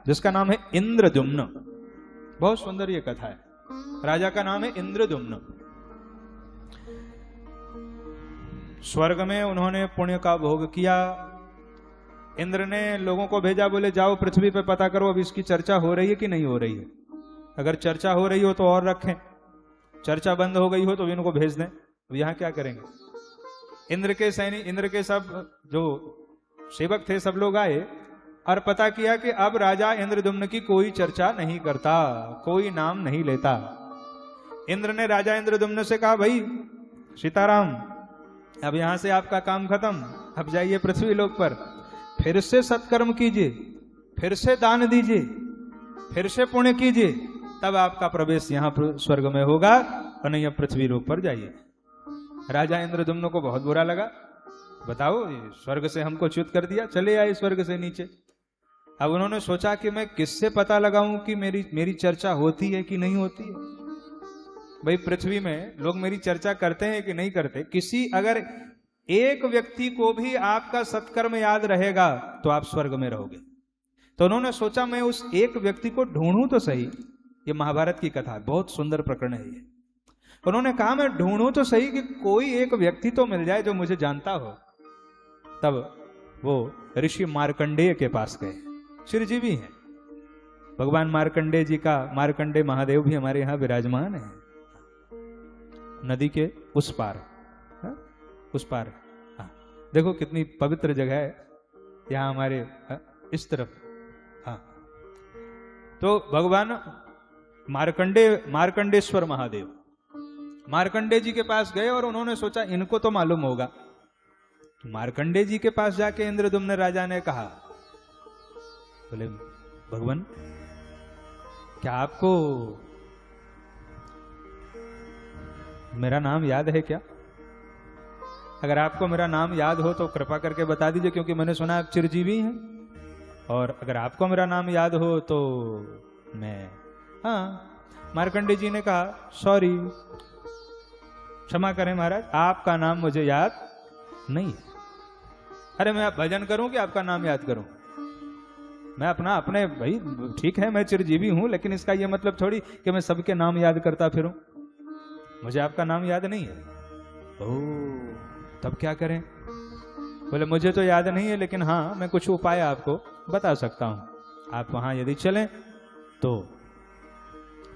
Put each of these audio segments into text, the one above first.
जिसका नाम है इंद्रद्युम्न। बहुत सुंदर ये कथा है। राजा का नाम है इंद्रद्युम्न। स्वर्ग में उन्होंने पुण्य का भोग किया। इंद्र ने लोगों को भेजा, बोले जाओ पृथ्वी पे पता करो अब इसकी चर्चा हो रही है कि नहीं हो रही है। अगर चर्चा हो रही हो तो और रखें, चर्चा बंद हो गई हो तो इनको भेज दें। अब यहां क्या करेंगे? इंद्र के सैनिक, इंद्र के सब जो सेवक थे सब लोग आए और पता किया कि अब राजा इंद्रद्युम्न की कोई चर्चा नहीं करता, कोई नाम नहीं लेता। इंद्र ने राजा इंद्रद्युम्न से कहा, भाई सीताराम, अब यहां से आपका काम खत्म, अब जाइए पृथ्वी लोक पर, फिर से सत्कर्म कीजिए, फिर से दान दीजिए, फिर से पुण्य कीजिए, तब आपका प्रवेश यहां स्वर्ग में होगा, और नहीं अब पृथ्वी लोक पर जाइए। राजा इंद्रद्युम्न को बहुत बुरा लगा। बताओ, स्वर्ग से हमको च्युत कर दिया, चले आए स्वर्ग से नीचे। अब उन्होंने सोचा कि मैं किससे पता लगाऊं कि मेरी चर्चा होती है कि नहीं होती है। भाई पृथ्वी में लोग मेरी चर्चा करते हैं कि नहीं करते। किसी अगर एक व्यक्ति को भी आपका सत्कर्म याद रहेगा तो आप स्वर्ग में रहोगे। तो उन्होंने सोचा मैं उस एक व्यक्ति को ढूंढूं तो सही। ये महाभारत की कथा, बहुत सुंदर प्रकरण है ये। उन्होंने कहा मैं ढूंढूं तो सही कि कोई एक व्यक्ति तो मिल जाए जो मुझे जानता हो। तब वो ऋषि मार्कंडेय के पास गए। चिरजीवी हैं भगवान मार्कंडेय जी का। मार्कंडेय महादेव भी हमारे यहां विराजमान है, नदी के उस पार। उस पार हाँ, देखो कितनी पवित्र जगह है यहां हमारे इस तरफ। हाँ, तो भगवान मार्कंडेश्वर महादेव मार्कंडेय जी के पास गए और उन्होंने सोचा इनको तो मालूम होगा। मार्कंडेय जी के पास जाके इंद्रद्युम्न राजा ने कहा, बोले भगवान क्या आपको मेरा नाम याद है क्या? अगर आपको मेरा नाम याद हो तो कृपा करके बता दीजिए, क्योंकि मैंने सुना आप चिरजीवी हैं। और अगर आपको मेरा नाम याद हो तो मैं। हाँ, मार्कंडेय जी ने कहा सॉरी, क्षमा करें महाराज, आपका नाम मुझे याद नहीं है। अरे मैं भजन करूं कि आपका नाम याद करूं? मैं अपने भाई ठीक है मैं चिरजीवी हूं, लेकिन इसका यह मतलब थोड़ी कि मैं सबके नाम याद करता फिरूं। मुझे आपका नाम याद नहीं है। ओह, तब क्या करें? बोले मुझे तो याद नहीं है, लेकिन हाँ मैं कुछ उपाय आपको बता सकता हूं। आप वहां यदि चलें तो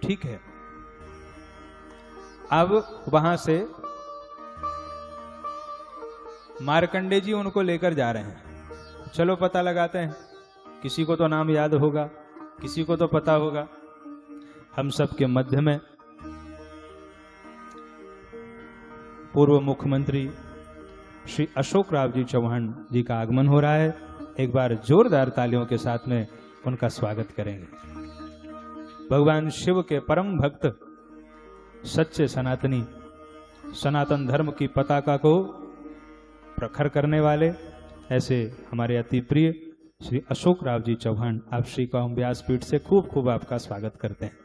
ठीक है। अब वहां से मार्कंडेय जी उनको लेकर जा रहे हैं। चलो पता लगाते हैं, किसी को तो नाम याद होगा, किसी को तो पता होगा। हम सबके मध्य में पूर्व मुख्यमंत्री श्री अशोक राव जी चौहान जी का आगमन हो रहा है। एक बार जोरदार तालियों के साथ में उनका स्वागत करेंगे। भगवान शिव के परम भक्त, सच्चे सनातनी, सनातन धर्म की पताका को प्रखर करने वाले ऐसे हमारे अति प्रिय श्री अशोक राव जी चौहान, आप श्री को हम व्यासपीठ से खूब खूब आपका स्वागत करते हैं।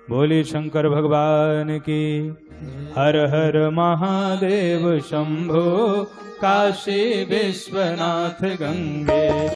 बोली शंकर भगवान की। हर हर महादेव शंभो, काशी विश्वनाथ गंगे।